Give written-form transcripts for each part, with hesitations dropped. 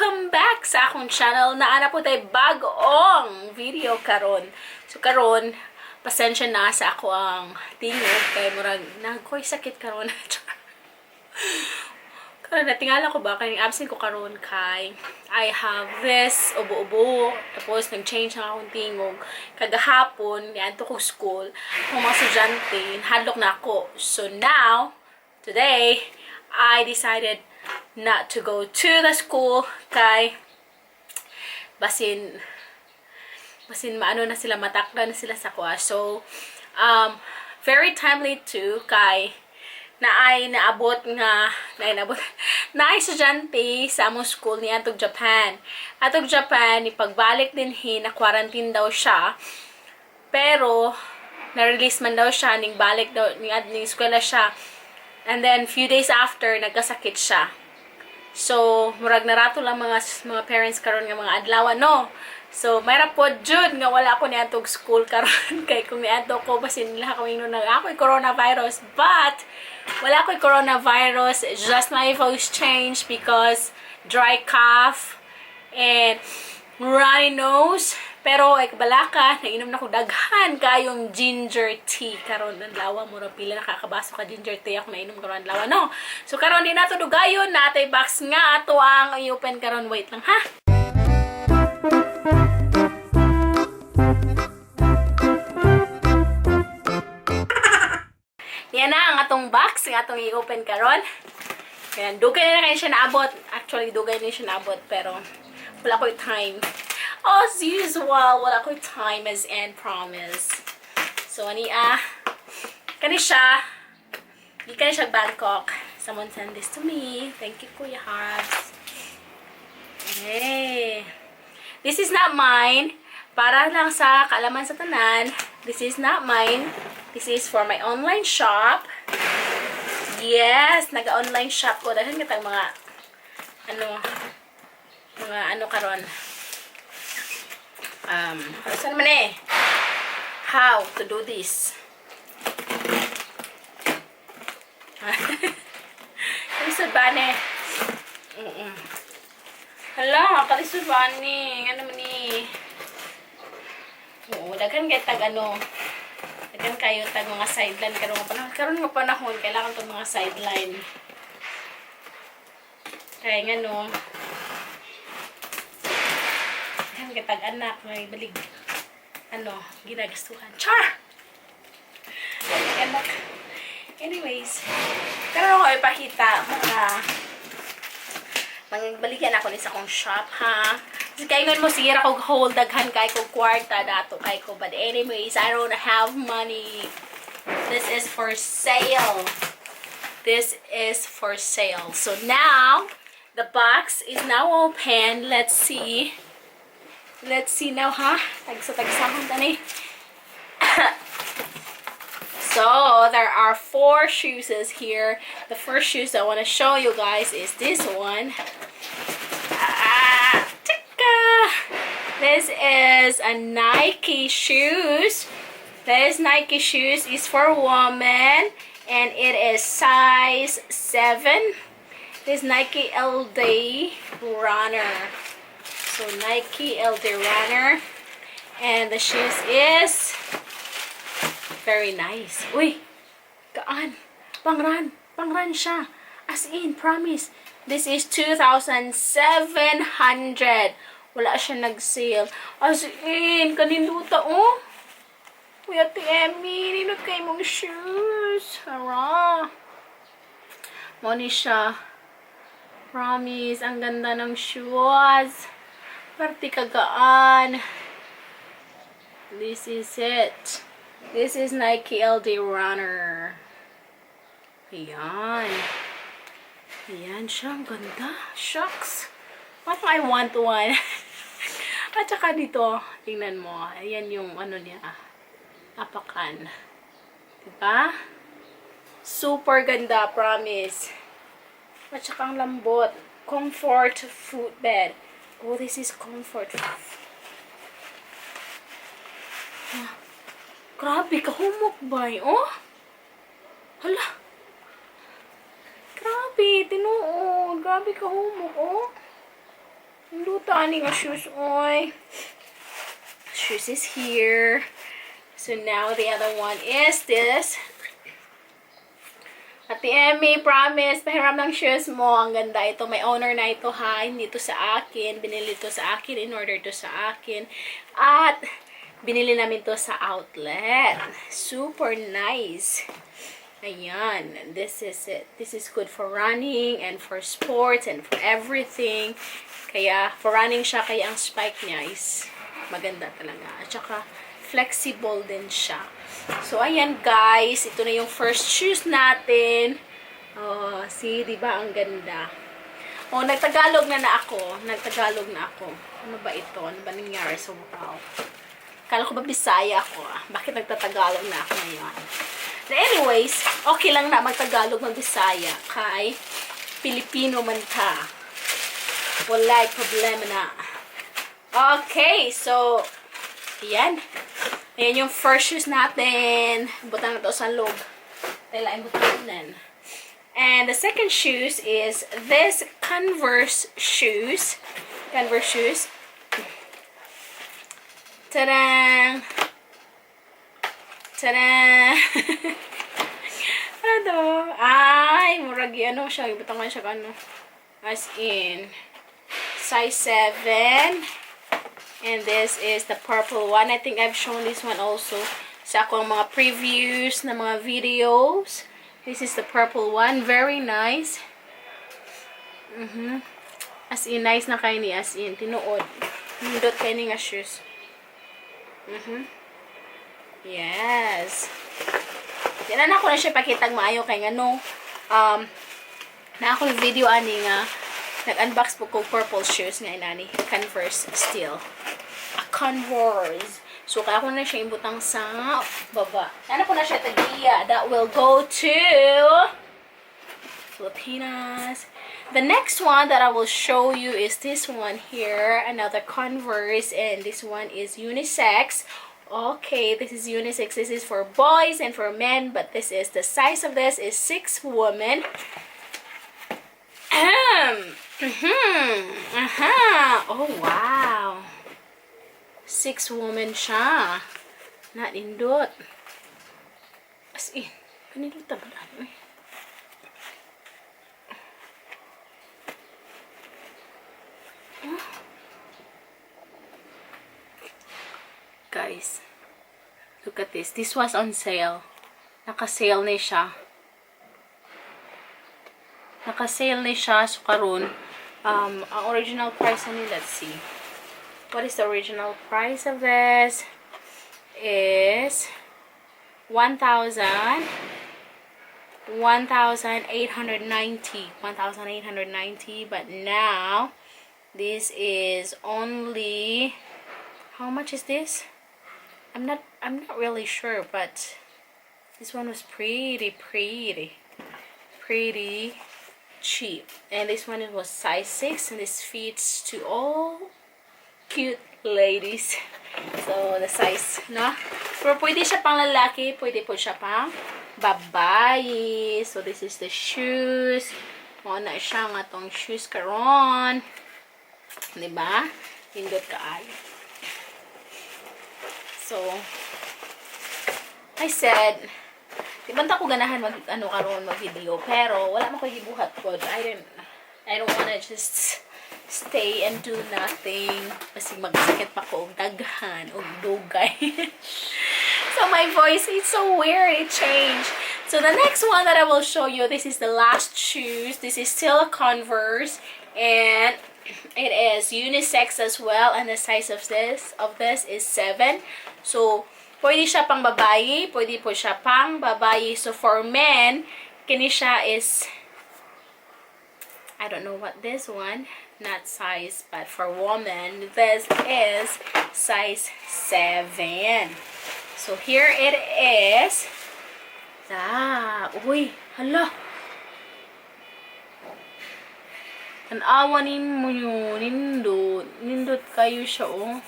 Welcome back sa akong channel. Naana po tayo bagong video karon. So karon, pasensya na sa ako ang tingog kay murag nagkoy sakit karon. Karon natingala ko ba kay absent ko karon kay I have this ubo-ubo tapos nag-change ang akong tingog. Kagahapon niadto ko school, kung mga estudyante hadlok na ako. So now, today I decided not to go to the school kay basin maano na sila, matakla na sila sa kuha. So very timely too kay naabot na estudyante sa among school ni atong Japan. Atong Japan ni pagbalik din na quarantine daw siya. Pero na-release man daw siya ning balik daw ning eskwela siya. And then few days after nagkasakit siya. So, murag narato lang mga parents karon nga mga adlaw no. So, mayra pod jud nga wala ako niadtog school karon kay kung niadto ko basin nila kami no ako'y coronavirus, but wala ko'y coronavirus, just my voice changed because dry cough and runny nose. Pero ay kabalaka, nainom na ko daghan kayong ginger tea karon ng lawa mo ra pila nakakabaso ka ginger tea ako nainom karon lawa no. So karon di nato dugayon natay box nga ato ang i-open karon, wait lang ha. Yan na ang atong box nga atong i-open karon. Yan, dugay na kayo siya naabot. Actually dugay na siya naabot pero wala ko time. As usual, wala ko time as and promise. So, kani siya, di kani siya Bangkok. Someone sent this to me. Thank you, Kuya Habs. Hey. This is not mine. Para lang sa kaalaman sa tanan. This is not mine. This is for my online shop. Yes, naga-online shop ko. Dahil kitang mga karon. Saan naman how to do this. Kalisod ba hala, kalisod ba ano man oo, daghan kayo daghan kayo tag mga sideline karon nga panahon kailangan tong mga sideline kaya nga no kitag anak may balig ginagastuhan char anak. Anyways, karon ako ipakita balikan ako ni sa akong shop ha. Kasi kayo mo sige ako hold daghan kay ko kwarta dato kay ko, but anyways I don't have money. This is for sale. This is for sale. So now the box is now open. Let's see now, ha? Tagsahon tani. So, there are 4 shoes here. The first shoes I want to show you guys is this one. This is a Nike shoes. This Nike shoes is for women and it is size 7. This Nike LD Runner. So, Nike LD Runner. And the shoes is very nice. Uy! Gaan! Pangran siya. As in, promise. This is 2,700. Wala siya nag-sale. As in, kaninduta, oh. Uy, Ate Emmy, ninot kayo mong shoes. Hara. Moni siya. Promise, ang ganda ng shoes. Party kagaan. This is it. This is Nike LD Runner. Ayan. Ayan siya. Ang ganda. Shucks. Parang I want one. At saka dito, tingnan mo. Ayan yung niya. Apakan. Diba? Super ganda, promise. At saka ang lambot. Comfort footbed. Oh, this is comfort. Grabe, kahumok ba oh? Hala. Grabe, tinuod. Grabe kahumok, oh. Luto ani nga shoes, oy. Shoes is here. So now the other one is this. Ate Emmy, promise, pahiram ng shoes mo. Ang ganda ito. May owner na ito, ha. Hindi to sa akin. Binili to sa akin. In order to sa akin. At, binili namin to sa outlet. Super nice. Ayan. This is it. This is good for running and for sports and for everything. Kaya, for running siya, kaya ang spike niya is maganda talaga. At saka, flexible din siya. So, ayan guys. Ito na yung first shoes natin. Oh, see, diba? Ang ganda. Oh, nagtagalog na ako. Nagtagalog na ako. Ano ba ito? Ano ba nangyari sa mukha? Kala ko ba Bisaya ako? Bakit nagtatagalog na ako ngayon? But anyways, okay lang na magtagalog mag-Bisaya. Kay Pilipino man ka. Walay problema na. Okay, so, ayan. Ayan yung first shoes natin. Butang na ito sa loob. Kailangan butanan. And the second shoes is this Converse shoes. Converse shoes. Ta-da! Ta-da! Ano to? Ay, muragi ano siya. Butangan siya ano. As in, size 7. And this is the purple one. I think I've shown this one also sa akong mga previews na mga videos. This is the purple one. Very nice. As in, nice na kayo ni. As in, tinuod. Hindot kayo ni nga shoes. Yes. Tinan ako na siya pakitag maayo kay nga na ako yung video ani nga nag-unbox po ko purple shoes nga inani. Converse still. A Converse. So, kaya ko na siya imbutang sa baba. Ano ko na siya tagiya that will go to Filipinas. The next one that I will show you is this one here. Another Converse. And this one is unisex. Okay, this is unisex. This is for boys and for men. But this is, the size of this is 6 women. Oh, wow. 6 women siya. Naindot. As in, kanino tabalan? Guys, look at this. This was on sale. Naka-sale na siya. Naka-sale na siya. So, karon, ang original price na let's see. What is the original price of this? Is 1,890. 1,890. But now, this is only, how much is this? I'm not really sure, but this one was pretty cheap. And this one was size 6, and this fits to all cute ladies. So, the size, no? Pero pwede siya pang lalaki, pwede po siya pang babae. So, this is the shoes. Mga na siya nga tong shoes karon. Diba? Hindot kaayo. So, I said, di banta ko ganahan mag-video, pero wala mo ko gibuhat ko. I don't wanna just stay and do nothing. Kasi magsakit pa ko og daghan, og dugay. So, my voice is so weird. It changed. So, the next one that I will show you, this is the last shoes. This is still a Converse. And it is unisex as well. And the size of this is 7. So, pwede siya pang babae. Pwede po siya pang babae. So, for men, kini siya is, I don't know what this one, not size, but for women, this is size 7. So, here it is. Uy, hala. Tanawanin mo yun. Nindot. Nindot kayo siya, oh.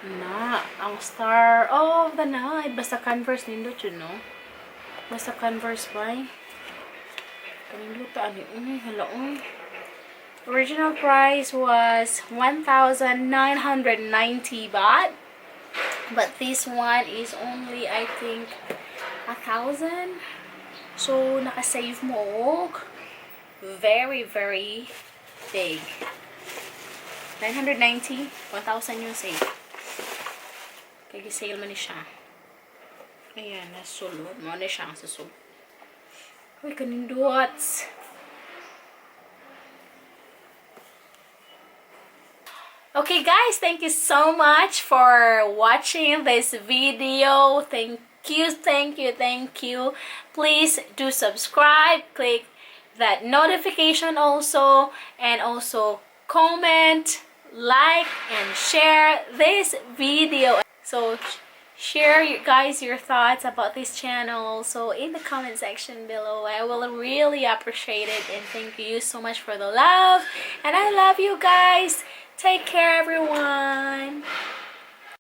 Na, ang star of the night. Basta Converse nindot yun, no? Basta Converse ba? Kanindot, hala, Original price was 1,990 baht. But this one is only, I think, 1,000. So, nakasave mo og very, very big. 990, 1,000 yung save. Kaya sale man ni siya. Ayan, nasulod. Mo na siya ang susod. Uy, kanindots. Okay guys, thank you so much for watching this video. Thank you. Please do subscribe, click that notification also, and also comment, like, and share this video. So share your thoughts about this channel also in the comment section below. I will really appreciate it, and thank you so much for the love, and I love you guys. Take care, everyone.